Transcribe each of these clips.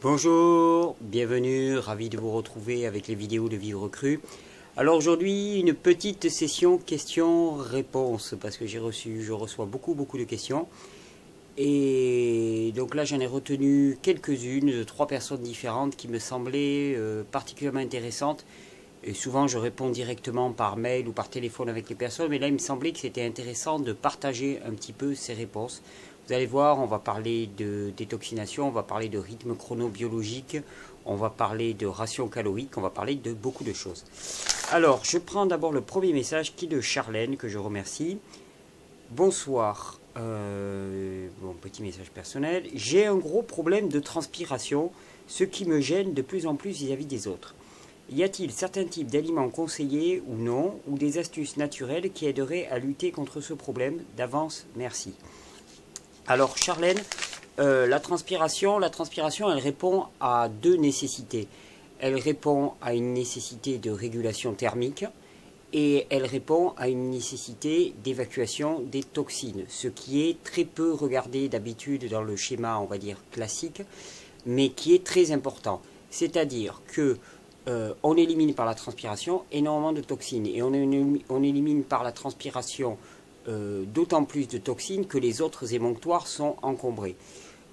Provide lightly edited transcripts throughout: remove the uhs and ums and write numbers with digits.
Bonjour, bienvenue, ravi de vous retrouver avec les vidéos de Vivre Cru. Alors aujourd'hui, une petite session questions-réponses parce que je reçois beaucoup de questions. Et donc là, j'en ai retenu quelques-unes de 3 personnes différentes qui me semblaient particulièrement intéressantes. Et souvent, je réponds directement par mail ou par téléphone avec les personnes, mais là, il me semblait que c'était intéressant de partager un petit peu ces réponses. Vous allez voir, on va parler de détoxination, on va parler de rythme chronobiologique, on va parler de ration calorique, on va parler de beaucoup de choses. Alors, je prends d'abord le premier message qui est de Charlène, que je remercie. Bonsoir, bon petit message personnel. J'ai un gros problème de transpiration, ce qui me gêne de plus en plus vis-à-vis des autres. Y a-t-il certains types d'aliments conseillés ou non, ou des astuces naturelles qui aideraient à lutter contre ce problème? D'avance, merci. Alors Charlène, la transpiration, elle répond à 2 nécessités. Elle répond à une nécessité de régulation thermique et elle répond à une nécessité d'évacuation des toxines, ce qui est très peu regardé d'habitude dans le schéma, on va dire, classique, mais qui est très important. C'est-à-dire que on élimine par la transpiration énormément de toxines et on élimine par la transpiration d'autant plus de toxines que les autres émonctoires sont encombrés.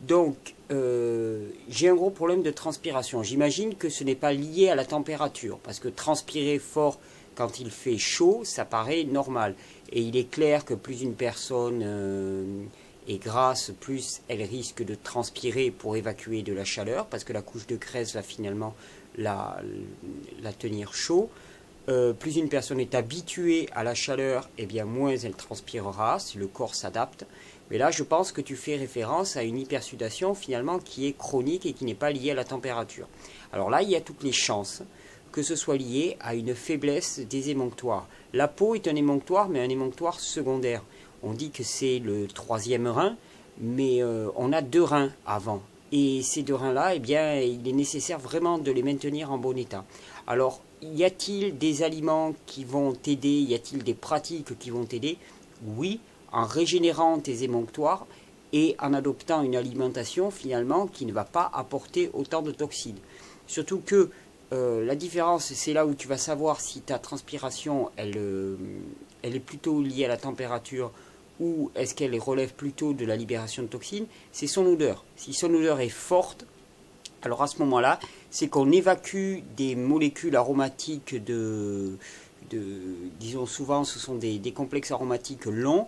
Donc, j'ai un gros problème de transpiration. J'imagine que ce n'est pas lié à la température, parce que transpirer fort quand il fait chaud, ça paraît normal. Et il est clair que plus une personne est grasse, plus elle risque de transpirer pour évacuer de la chaleur, parce que la couche de graisse va finalement la tenir chaud. Plus une personne est habituée à la chaleur, et bien moins elle transpirera, si le corps s'adapte. Mais là, je pense que tu fais référence à une hypersudation finalement qui est chronique et qui n'est pas liée à la température. Alors là, il y a toutes les chances que ce soit lié à une faiblesse des émonctoires. La peau est un émonctoire, mais un émonctoire secondaire. On dit que c'est le 3e rein, mais on a 2 reins avant. Et ces 2 reins-là, eh bien, il est nécessaire vraiment de les maintenir en bon état. Alors, y a-t-il des aliments qui vont t'aider? Y a-t-il des pratiques qui vont t'aider? Oui, en régénérant tes émonctoires et en adoptant une alimentation finalement qui ne va pas apporter autant de toxines. Surtout que la différence, c'est là où tu vas savoir si ta transpiration, elle est plutôt liée à la température ou est-ce qu'elle relève plutôt de la libération de toxines, c'est son odeur. Si son odeur est forte, alors à ce moment-là, c'est qu'on évacue des molécules aromatiques disons souvent ce sont des complexes aromatiques longs,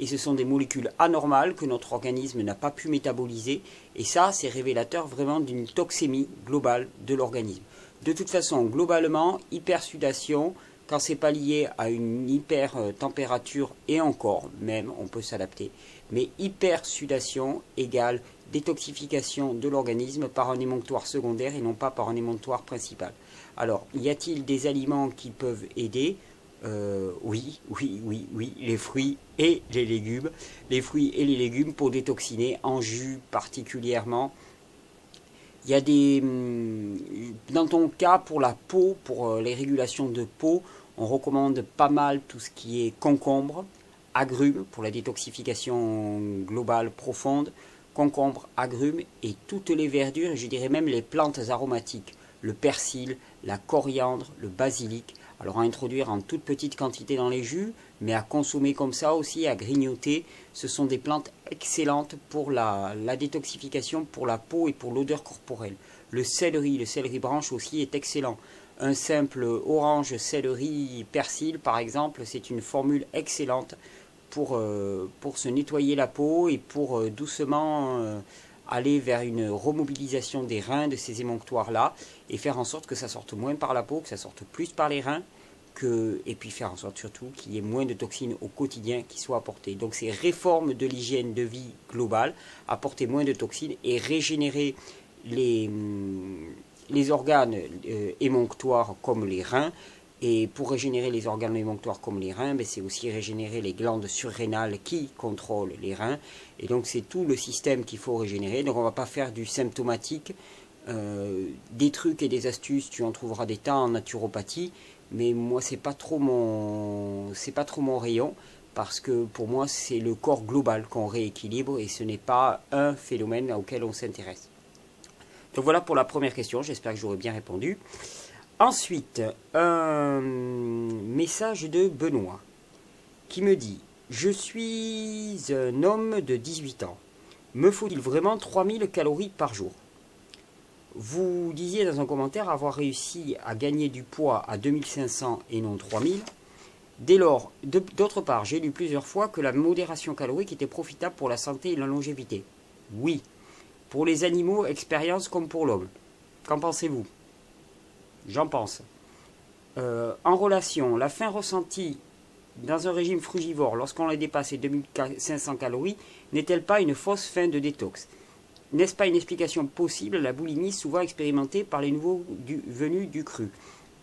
et ce sont des molécules anormales que notre organisme n'a pas pu métaboliser, et ça c'est révélateur vraiment d'une toxémie globale de l'organisme. De toute façon, globalement, hypersudation, quand c'est pas lié à une hyper température, et encore, même, on peut s'adapter, mais hypersudation égale détoxification de l'organisme par un émonctoire secondaire et non pas par un émonctoire principal. Alors, y a-t-il des aliments qui peuvent aider? Oui, les fruits et les légumes. Les fruits et les légumes pour détoxiner, en jus particulièrement. Il y a des... Dans ton cas, pour la peau, pour les régulations de peau, on recommande pas mal tout ce qui est concombre, agrumes, pour la détoxification globale profonde, concombre, agrumes et toutes les verdures, et je dirais même les plantes aromatiques, le persil, la coriandre, le basilic, alors à introduire en toute petite quantité dans les jus, mais à consommer comme ça aussi, à grignoter. Ce sont des plantes excellentes pour la détoxification, pour la peau et pour l'odeur corporelle. Le céleri branche aussi est excellent. Un simple orange, céleri, persil par exemple, c'est une formule excellente pour se nettoyer la peau et pour doucement aller vers une remobilisation des reins de ces émonctoires-là et faire en sorte que ça sorte moins par la peau, que ça sorte plus par les reins, et puis faire en sorte surtout qu'il y ait moins de toxines au quotidien qui soient apportées. Donc ces réformes de l'hygiène de vie globale, apporter moins de toxines et régénérer les organes émonctoires comme les reins. Et pour régénérer les organes émonctoires comme les reins, c'est aussi régénérer les glandes surrénales qui contrôlent les reins. Et donc c'est tout le système qu'il faut régénérer. Donc on ne va pas faire du symptomatique. Des trucs et des astuces, tu en trouveras des tas en naturopathie. Mais moi, c'est pas trop mon rayon. Parce que pour moi, c'est le corps global qu'on rééquilibre et ce n'est pas un phénomène auquel on s'intéresse. Donc voilà pour la première question, j'espère que j'aurai bien répondu. Ensuite, un message de Benoît qui me dit « Je suis un homme de 18 ans. Me faut-il vraiment 3000 calories par jour ?» Vous disiez dans un commentaire avoir réussi à gagner du poids à 2500 et non 3000. Dès lors, d'autre part, j'ai lu plusieurs fois que la modération calorique était profitable pour la santé et la longévité. Oui. Pour les animaux, expérience comme pour l'homme. Qu'en pensez-vous? J'en pense. En relation, la faim ressentie dans un régime frugivore lorsqu'on a dépassé 2500 calories n'est-elle pas une fausse faim de détox? N'est-ce pas une explication possible à la boulimie souvent expérimentée par les nouveaux venus du cru?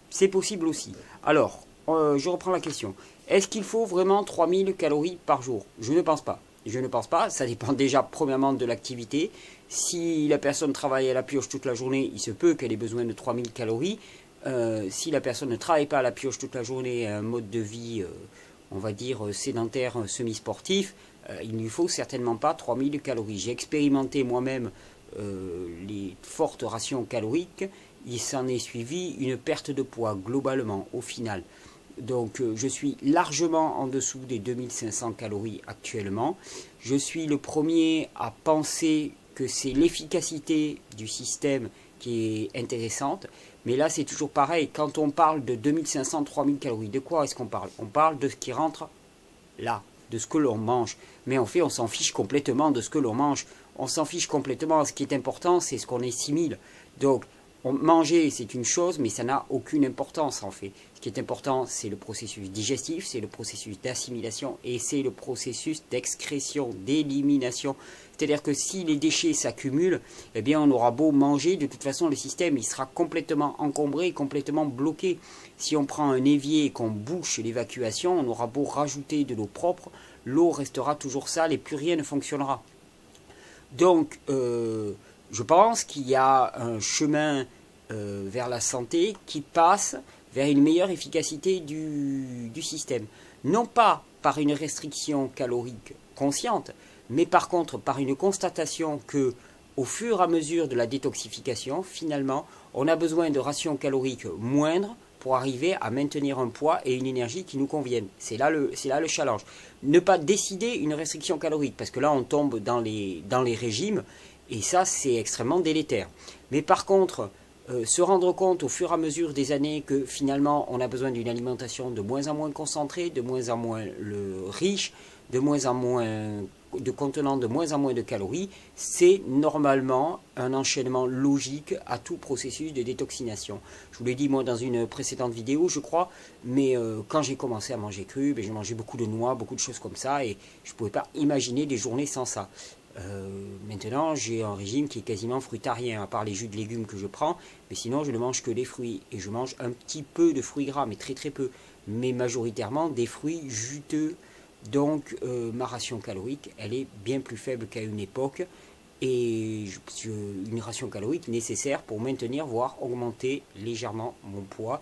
C'est possible aussi. Alors, je reprends la question. Est-ce qu'il faut vraiment 3000 calories par jour? Je ne pense pas. Je ne pense pas. Ça dépend déjà premièrement de l'activité. Si la personne travaille à la pioche toute la journée, il se peut qu'elle ait besoin de 3000 calories. Si la personne ne travaille pas à la pioche toute la journée, un mode de vie, on va dire, sédentaire, semi-sportif, il ne lui faut certainement pas 3000 calories. J'ai expérimenté moi-même les fortes rations caloriques. Il s'en est suivi une perte de poids globalement au final. Donc je suis largement en dessous des 2500 calories actuellement. Je suis le premier à penser que c'est l'efficacité du système qui est intéressante. Mais là c'est toujours pareil, quand on parle de 2500-3000 calories, de quoi est-ce qu'on parle? On parle de ce qui rentre là, de ce que l'on mange. Mais en fait on s'en fiche complètement de ce que l'on mange. On s'en fiche complètement. Ce qui est important c'est ce qu'on assimile. Donc manger, c'est une chose, mais ça n'a aucune importance en fait. Ce qui est important, c'est le processus digestif, c'est le processus d'assimilation et c'est le processus d'excrétion, d'élimination. C'est-à-dire que si les déchets s'accumulent, eh bien on aura beau manger, de toute façon le système il sera complètement encombré, complètement bloqué. Si on prend un évier et qu'on bouche l'évacuation, on aura beau rajouter de l'eau propre, l'eau restera toujours sale et plus rien ne fonctionnera. Donc, je pense qu'il y a un chemin vers la santé qui passe vers une meilleure efficacité du système. Non pas par une restriction calorique consciente, mais par contre par une constatation que au fur et à mesure de la détoxification, finalement, on a besoin de rations caloriques moindres pour arriver à maintenir un poids et une énergie qui nous conviennent. C'est là le challenge. Ne pas décider une restriction calorique, parce que là on tombe dans les régimes, et ça c'est extrêmement délétère. Mais par contre, se rendre compte au fur et à mesure des années que finalement on a besoin d'une alimentation de moins en moins concentrée, de moins en moins riche, de moins en moins de contenant de moins en moins de calories, c'est normalement un enchaînement logique à tout processus de détoxination. Je vous l'ai dit moi dans une précédente vidéo je crois, mais quand j'ai commencé à manger cru, j'ai mangé beaucoup de noix, beaucoup de choses comme ça et je ne pouvais pas imaginer des journées sans ça. Maintenant j'ai un régime qui est quasiment fruitarien à part les jus de légumes que je prends, mais sinon je ne mange que des fruits et je mange un petit peu de fruits gras mais très très peu, mais majoritairement des fruits juteux. Donc ma ration calorique elle est bien plus faible qu'à une époque et une ration calorique nécessaire pour maintenir voire augmenter légèrement mon poids.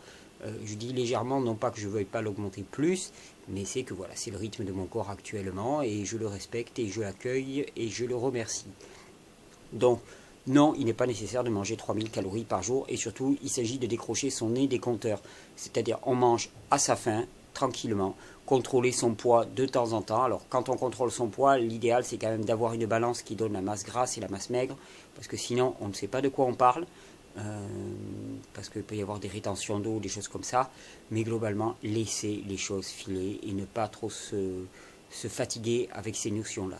Je dis légèrement, non pas que je ne veuille pas l'augmenter plus, mais c'est que voilà, c'est le rythme de mon corps actuellement et je le respecte et je l'accueille et je le remercie. Donc non, il n'est pas nécessaire de manger 3000 calories par jour et surtout il s'agit de décrocher son nez des compteurs. C'est-à-dire on mange à sa faim, tranquillement, contrôler son poids de temps en temps. Alors quand on contrôle son poids, l'idéal c'est quand même d'avoir une balance qui donne la masse grasse et la masse maigre, parce que sinon on ne sait pas de quoi on parle. Parce qu'il peut y avoir des rétentions d'eau, des choses comme ça, mais globalement laisser les choses filer et ne pas trop se fatiguer avec ces notions-là.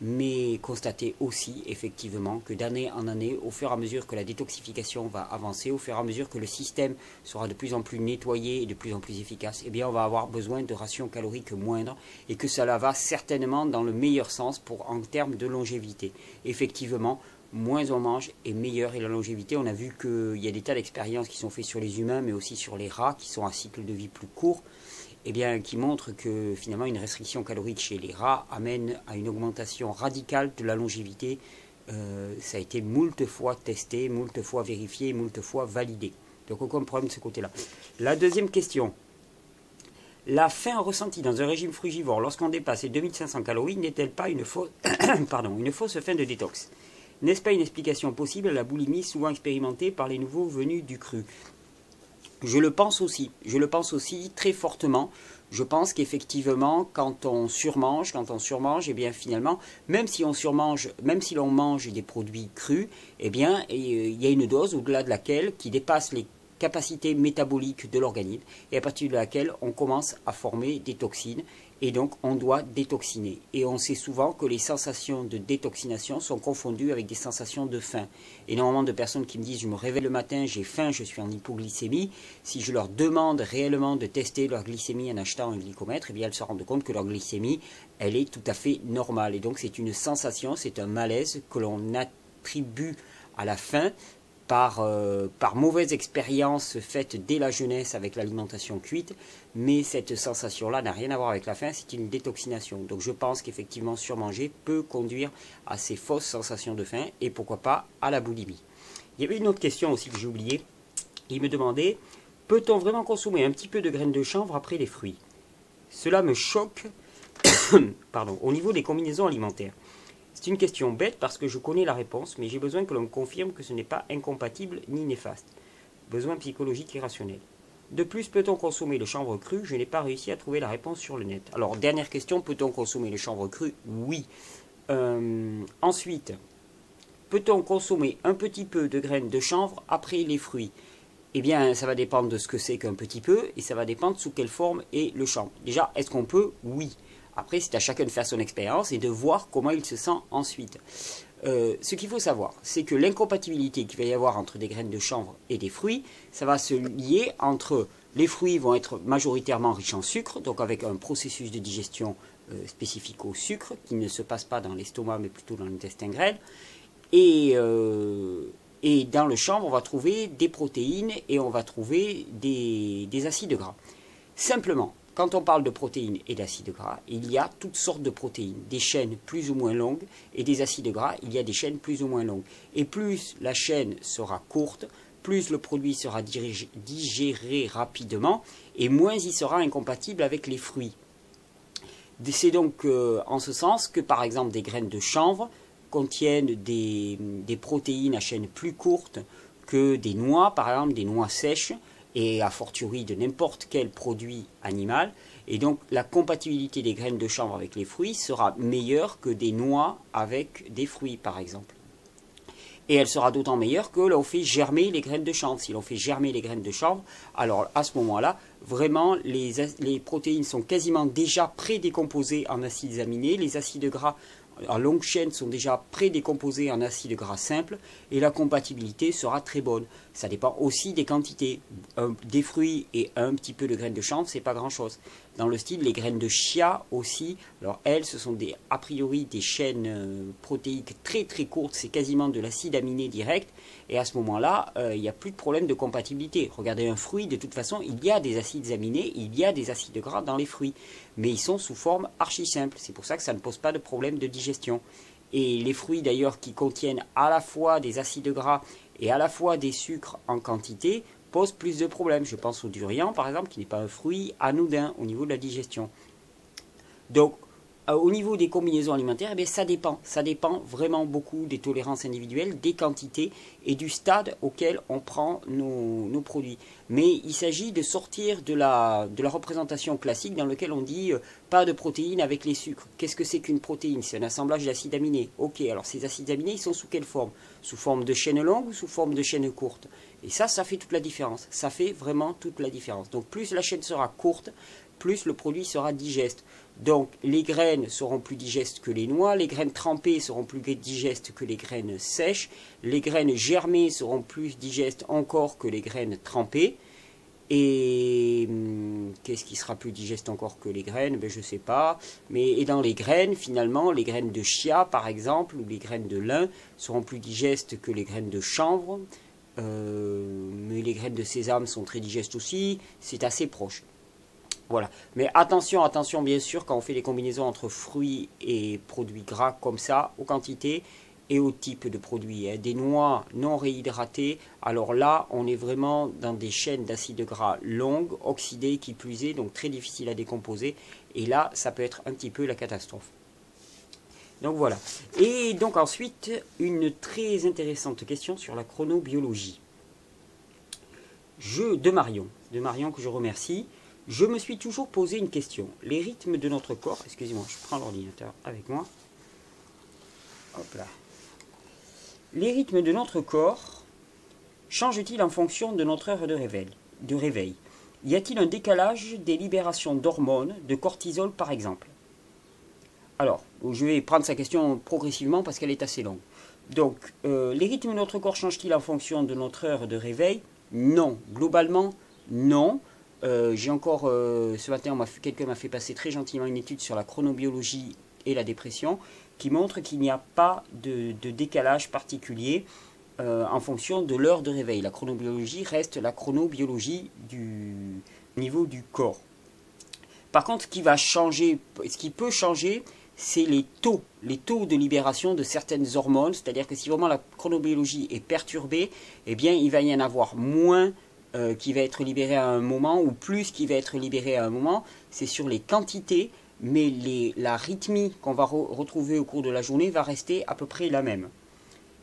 Mais constater aussi effectivement que d'année en année, au fur et à mesure que la détoxification va avancer, au fur et à mesure que le système sera de plus en plus nettoyé et de plus en plus efficace, eh bien on va avoir besoin de rations caloriques moindres et que cela va certainement dans le meilleur sens en termes de longévité. Effectivement, moins on mange et meilleure est la longévité. On a vu qu'il y a des tas d'expériences qui sont faites sur les humains, mais aussi sur les rats, qui sont à cycle de vie plus court, et bien, qui montrent que finalement une restriction calorique chez les rats amène à une augmentation radicale de la longévité. Ça a été moult fois testé, moult fois vérifié, moult fois validé. Donc aucun problème de ce côté-là. La deuxième question. La faim ressentie dans un régime frugivore lorsqu'on dépasse les 2500 calories n'est-elle pas une fausse, une fausse faim de détox? N'est-ce pas une explication possible à la boulimie souvent expérimentée par les nouveaux venus du cru? Je le pense aussi très fortement. Je pense qu'effectivement, quand on surmange, eh bien finalement, même si l'on mange des produits crus, eh bien, il y a une dose au-delà de laquelle qui dépasse les capacités métaboliques de l'organisme et à partir de laquelle on commence à former des toxines et donc on doit détoxiner. Et on sait souvent que les sensations de détoxination sont confondues avec des sensations de faim. Énormément de personnes qui me disent je me réveille le matin, j'ai faim, je suis en hypoglycémie. Si je leur demande réellement de tester leur glycémie en achetant un glycomètre, eh bien elles se rendent compte que leur glycémie, elle est tout à fait normale. Et donc c'est une sensation, c'est un malaise que l'on attribue à la faim par mauvaise expérience faite dès la jeunesse avec l'alimentation cuite, mais cette sensation-là n'a rien à voir avec la faim, c'est une détoxination. Donc je pense qu'effectivement surmanger peut conduire à ces fausses sensations de faim et pourquoi pas à la boulimie. Il y avait une autre question aussi que j'ai oubliée. Il me demandait, peut-on vraiment consommer un petit peu de graines de chanvre après les fruits? Cela me choque pardon, au niveau des combinaisons alimentaires. C'est une question bête parce que je connais la réponse, mais j'ai besoin que l'on me confirme que ce n'est pas incompatible ni néfaste. Besoin psychologique et rationnel. De plus, peut-on consommer le chanvre cru? Je n'ai pas réussi à trouver la réponse sur le net. Alors, dernière question, peut-on consommer le chanvre cru? Oui. Ensuite, peut-on consommer un petit peu de graines de chanvre après les fruits? Eh bien, ça va dépendre de ce que c'est qu'un petit peu, et ça va dépendre sous quelle forme est le chanvre. Déjà, est-ce qu'on peut? Oui. Après, c'est à chacun de faire son expérience et de voir comment il se sent ensuite. Ce qu'il faut savoir, c'est que l'incompatibilité qu'il va y avoir entre des graines de chanvre et des fruits, ça va se lier entre les fruits vont être majoritairement riches en sucre, donc avec un processus de digestion spécifique au sucre, qui ne se passe pas dans l'estomac mais plutôt dans l'intestin grêle. Et dans le chanvre, on va trouver des protéines et on va trouver des acides gras. Simplement, quand on parle de protéines et d'acides gras, il y a toutes sortes de protéines, des chaînes plus ou moins longues, et des acides gras, il y a des chaînes plus ou moins longues. Et plus la chaîne sera courte, plus le produit sera digéré rapidement, et moins il sera incompatible avec les fruits. C'est donc en ce sens que, par exemple, des graines de chanvre contiennent des protéines à chaîne plus courte que des noix, par exemple, des noix sèches, et a fortiori de n'importe quel produit animal. Et donc la compatibilité des graines de chanvre avec les fruits sera meilleure que des noix avec des fruits, par exemple. Et elle sera d'autant meilleure que l'on fait germer les graines de chanvre. Si l'on fait germer les graines de chanvre, alors à ce moment-là, vraiment, les protéines sont quasiment déjà prédécomposées en acides aminés. Les acides gras en longue chaîne sont déjà prédécomposés en acides gras simples et la compatibilité sera très bonne. Ça dépend aussi des quantités. Des fruits et un petit peu de graines de chanvre, c'est pas grand-chose. Dans le style, les graines de chia aussi, alors elles, ce sont a priori des chaînes protéiques très très courtes, c'est quasiment de l'acide aminé direct, et à ce moment-là, il n'y a plus de problème de compatibilité. Regardez un fruit, de toute façon, il y a des acides aminés, il y a des acides gras dans les fruits, mais ils sont sous forme archi simple, c'est pour ça que ça ne pose pas de problème de digestion. Et les fruits d'ailleurs qui contiennent à la fois des acides gras et à la fois des sucres en quantité, pose plus de problèmes. Je pense au durian, par exemple, qui n'est pas un fruit anodin au niveau de la digestion. Donc, au niveau des combinaisons alimentaires, eh bien, ça dépend. Ça dépend vraiment beaucoup des tolérances individuelles, des quantités et du stade auquel on prend nos produits. Mais il s'agit de sortir de la représentation classique dans laquelle on dit pas de protéines avec les sucres. Qu'est-ce que c'est qu'une protéine? C'est un assemblage d'acides aminés. Ok, alors ces acides aminés, ils sont sous quelle forme? Sous forme de chaîne longue ou sous forme de chaîne courte? Et ça fait toute la différence. Ça fait vraiment toute la différence. Donc plus la chaîne sera courte, plus le produit sera digeste. Donc les graines seront plus digestes que les noix, les graines trempées seront plus digestes que les graines sèches, les graines germées seront plus digestes encore que les graines trempées. Et qu'est-ce qui sera plus digeste encore que les graines? Ben, je ne sais pas. Et dans les graines, finalement, les graines de chia, par exemple, ou les graines de lin, seront plus digestes que les graines de chanvre. Mais les graines de sésame sont très digestes aussi. C'est assez proche. Voilà. Mais attention, attention, bien sûr, quand on fait des combinaisons entre fruits et produits gras comme ça, aux quantités et au type de produits. Des noix non réhydratées, alors là, on est vraiment dans des chaînes d'acides gras longues, oxydées, qui plus est, donc très difficiles à décomposer. Et là, ça peut être un petit peu la catastrophe. Donc voilà. Et donc ensuite, une très intéressante question sur la chronobiologie. De Marion que je remercie. Je me suis toujours posé une question. Les rythmes de notre corps, excusez-moi, je prends l'ordinateur avec moi. Hop là. Les rythmes de notre corps changent-ils en fonction de notre heure de réveil? Y a-t-il un décalage des libérations d'hormones, de cortisol par exemple? Alors, je vais prendre sa question progressivement parce qu'elle est assez longue. Donc, les rythmes de notre corps changent-ils en fonction de notre heure de réveil? Non. Globalement, non. J'ai encore, ce matin, quelqu'un m'a fait passer très gentiment une étude sur la chronobiologie et la dépression qui montre qu'il n'y a pas de décalage particulier en fonction de l'heure de réveil. La chronobiologie reste la chronobiologie du niveau du corps. Par contre, ce qui peut changer, c'est les taux de libération de certaines hormones. C'est-à-dire que si vraiment la chronobiologie est perturbée, eh bien, il va y en avoir moins qui va être libéré à un moment ou plus qui va être libéré à un moment. C'est sur les quantités, mais la rythmie qu'on va retrouver au cours de la journée va rester à peu près la même.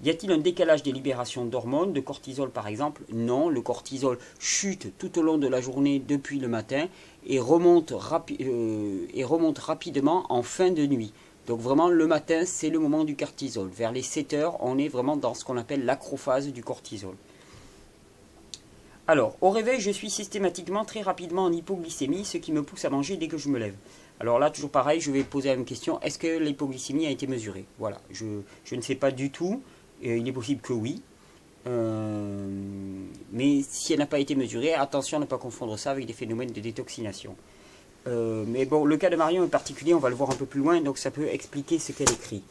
Y a-t-il un décalage des libérations d'hormones, de cortisol par exemple? Non, le cortisol chute tout au long de la journée depuis le matin et remonte rapidement en fin de nuit. Donc vraiment le matin c'est le moment du cortisol. Vers les 7 heures on est vraiment dans ce qu'on appelle l'acrophase du cortisol. Alors, au réveil, je suis systématiquement très rapidement en hypoglycémie, ce qui me pousse à manger dès que je me lève. Alors là, toujours pareil, je vais poser la même question. Est-ce que l'hypoglycémie a été mesurée? Voilà, je ne sais pas du tout. Il est possible que oui. Mais si elle n'a pas été mesurée, attention à ne pas confondre ça avec des phénomènes de détoxination. Mais bon, le cas de Marion est particulier, on va le voir un peu plus loin, donc ça peut expliquer ce qu'elle écrit.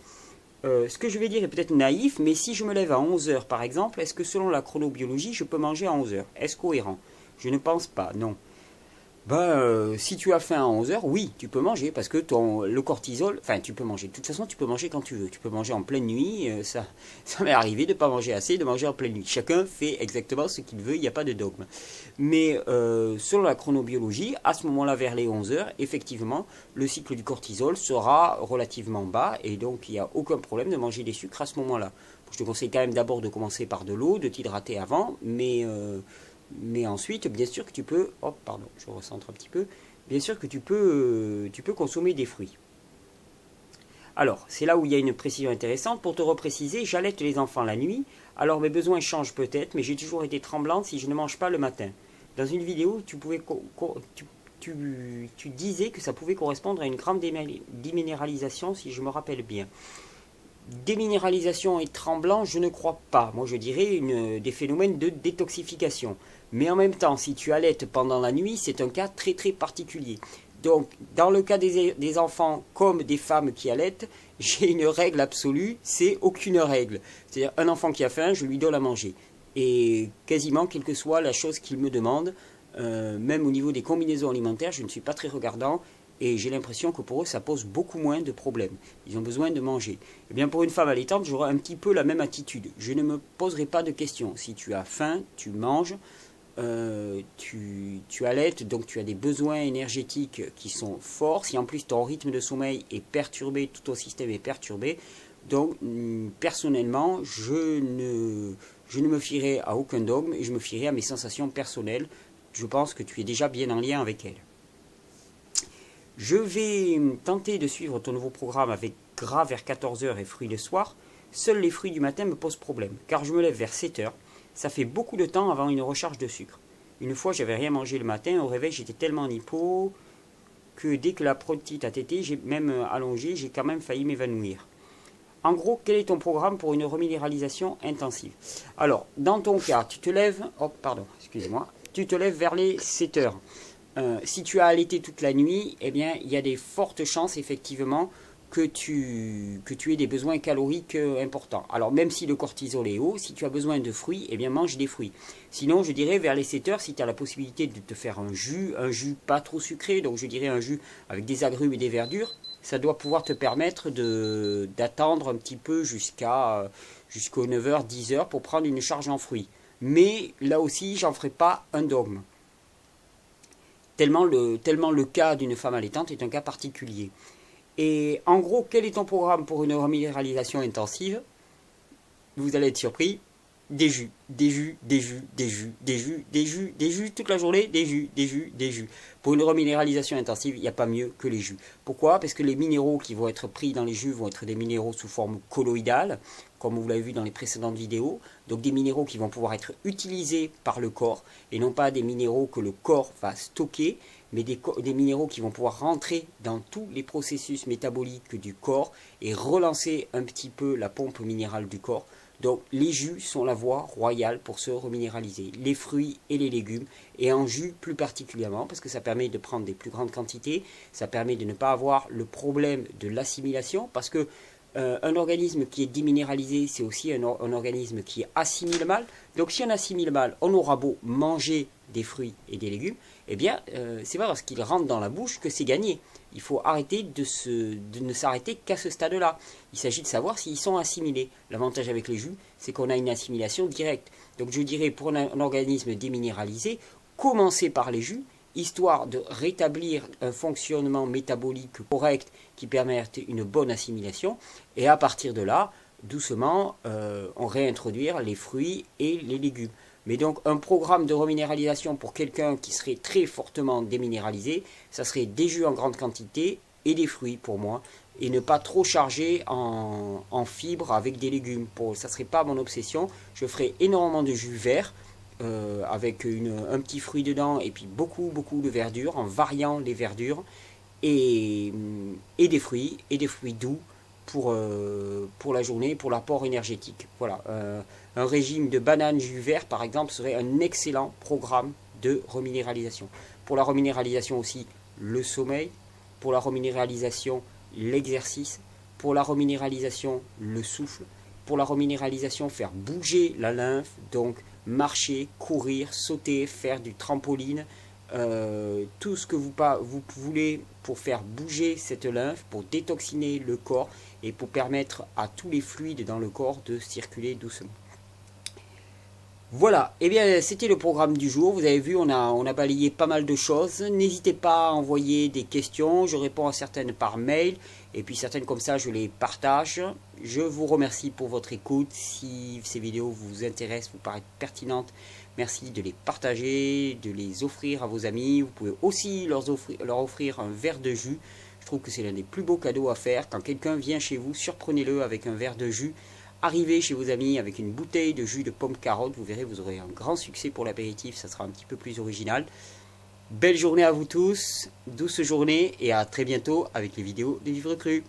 Ce que je vais dire est peut-être naïf, mais si je me lève à 11 heures par exemple, est-ce que selon la chronobiologie, je peux manger à 11 heures? Est-ce cohérent? Je ne pense pas, non. Si tu as faim à 11 heures, oui, tu peux manger, parce que le cortisol, enfin tu peux manger, de toute façon tu peux manger quand tu veux, tu peux manger en pleine nuit, ça m'est arrivé de ne pas manger assez, de manger en pleine nuit. Chacun fait exactement ce qu'il veut, il n'y a pas de dogme. Mais selon la chronobiologie, à ce moment-là, vers les 11 heures, effectivement, le cycle du cortisol sera relativement bas, et donc il n'y a aucun problème de manger des sucres à ce moment-là. Je te conseille quand même d'abord de commencer par de l'eau, de t'hydrater avant, mais ensuite, bien sûr que tu peux, oh pardon, je recentre un petit peu, bien sûr que tu peux consommer des fruits. Alors, c'est là où il y a une précision intéressante. Pour te repréciser, j'allaite les enfants la nuit, alors mes besoins changent peut-être, mais j'ai toujours été tremblante si je ne mange pas le matin. Dans une vidéo, tu disais que ça pouvait correspondre à une grande déminéralisation, si je me rappelle bien. Déminéralisation et tremblant, je ne crois pas. Moi, je dirais des phénomènes de détoxification. Mais en même temps, si tu allaites pendant la nuit, c'est un cas très très particulier. Donc, dans le cas des enfants comme des femmes qui allaitent, j'ai une règle absolue, c'est aucune règle. C'est-à-dire, un enfant qui a faim, je lui donne à manger. Et quasiment, quelle que soit la chose qu'il me demande, même au niveau des combinaisons alimentaires, je ne suis pas très regardant. Et j'ai l'impression que pour eux, ça pose beaucoup moins de problèmes. Ils ont besoin de manger. Eh bien, pour une femme allaitante, j'aurai un petit peu la même attitude. Je ne me poserai pas de questions. Si tu as faim, tu manges, tu allaites, donc tu as des besoins énergétiques qui sont forts. Si en plus ton rythme de sommeil est perturbé, tout ton système est perturbé, donc personnellement, je ne me fierai à aucun dogme et je me fierai à mes sensations personnelles. Je pense que tu es déjà bien en lien avec elles. Je vais tenter de suivre ton nouveau programme avec gras vers 14 h et fruits le soir. Seuls les fruits du matin me posent problème, car je me lève vers 7 h. Ça fait beaucoup de temps avant une recharge de sucre. Une fois, j'avais rien mangé le matin. Au réveil, j'étais tellement en hypo que dès que la petite a tété, j'ai même allongé, j'ai quand même failli m'évanouir. En gros, quel est ton programme pour une reminéralisation intensive? Alors, dans ton cas, tu te lèves... Oh, pardon, excusez-moi. Tu te lèves vers les 7 h. Si tu as allaité toute la nuit, eh bien, il y a des fortes chances, effectivement, que tu aies des besoins caloriques importants. Alors, même si le cortisol est haut, si tu as besoin de fruits, eh bien, mange des fruits. Sinon, je dirais, vers les 7 h, si tu as la possibilité de te faire un jus pas trop sucré, donc je dirais un jus avec des agrumes et des verdures, ça doit pouvoir te permettre d'attendre un petit peu jusqu'aux 9 h, 10 h pour prendre une charge en fruits. Mais, là aussi, j'en ferai pas un dogme. Tellement le cas d'une femme allaitante est un cas particulier. Et en gros, quel est ton programme pour une reminéralisation intensive? Vous allez être surpris. Des jus, des jus, des jus, des jus, des jus, des jus, des jus, toute la journée, des jus, des jus, des jus. Pour une reminéralisation intensive, il n'y a pas mieux que les jus. Pourquoi? Parce que les minéraux qui vont être pris dans les jus vont être des minéraux sous forme colloïdale, comme vous l'avez vu dans les précédentes vidéos. Donc des minéraux qui vont pouvoir être utilisés par le corps, et non pas des minéraux que le corps va stocker, mais des minéraux qui vont pouvoir rentrer dans tous les processus métaboliques du corps et relancer un petit peu la pompe minérale du corps. Donc les jus sont la voie royale pour se reminéraliser, les fruits et les légumes, et en jus plus particulièrement, parce que ça permet de prendre des plus grandes quantités, ça permet de ne pas avoir le problème de l'assimilation, parce que un organisme qui est déminéralisé, c'est aussi un organisme qui assimile mal. Donc si on assimile mal, on aura beau manger des fruits et des légumes, eh bien c'est pas parce qu'ils rentrent dans la bouche que c'est gagné. Il faut arrêter de ne s'arrêter qu'à ce stade-là. Il s'agit de savoir s'ils sont assimilés. L'avantage avec les jus, c'est qu'on a une assimilation directe. Donc je dirais pour un organisme déminéralisé, commencez par les jus, histoire de rétablir un fonctionnement métabolique correct qui permette une bonne assimilation. Et à partir de là, doucement, on réintroduire les fruits et les légumes. Mais donc un programme de reminéralisation pour quelqu'un qui serait très fortement déminéralisé, ça serait des jus en grande quantité et des fruits pour moi, et ne pas trop charger en fibres avec des légumes. Ça ne serait pas mon obsession. Je ferai énormément de jus vert avec un petit fruit dedans et puis beaucoup de verdure en variant les verdures et des fruits doux pour la journée, pour l'apport énergétique. Voilà, un régime de bananes jus vert par exemple serait un excellent programme de reminéralisation. Pour la reminéralisation aussi, le sommeil, pour la reminéralisation, l'exercice, pour la reminéralisation, le souffle, pour la reminéralisation, faire bouger la lymphe, donc marcher, courir, sauter, faire du trampoline, tout ce que vous voulez pour faire bouger cette lymphe, pour détoxiner le corps et pour permettre à tous les fluides dans le corps de circuler doucement. Voilà, et bien c'était le programme du jour. Vous avez vu, on a balayé pas mal de choses. N'hésitez pas à envoyer des questions, je réponds à certaines par mail, et puis certaines comme ça je les partage. Je vous remercie pour votre écoute. Si ces vidéos vous intéressent, vous paraissent pertinentes, merci de les partager, de les offrir à vos amis. Vous pouvez aussi leur offrir un verre de jus. Je trouve que c'est l'un des plus beaux cadeaux à faire. Quand quelqu'un vient chez vous, surprenez-le avec un verre de jus. Arrivez chez vos amis avec une bouteille de jus de pomme carotte, vous verrez, vous aurez un grand succès pour l'apéritif, ça sera un petit peu plus original. Belle journée à vous tous, douce journée et à très bientôt avec les vidéos de Vivre Cru.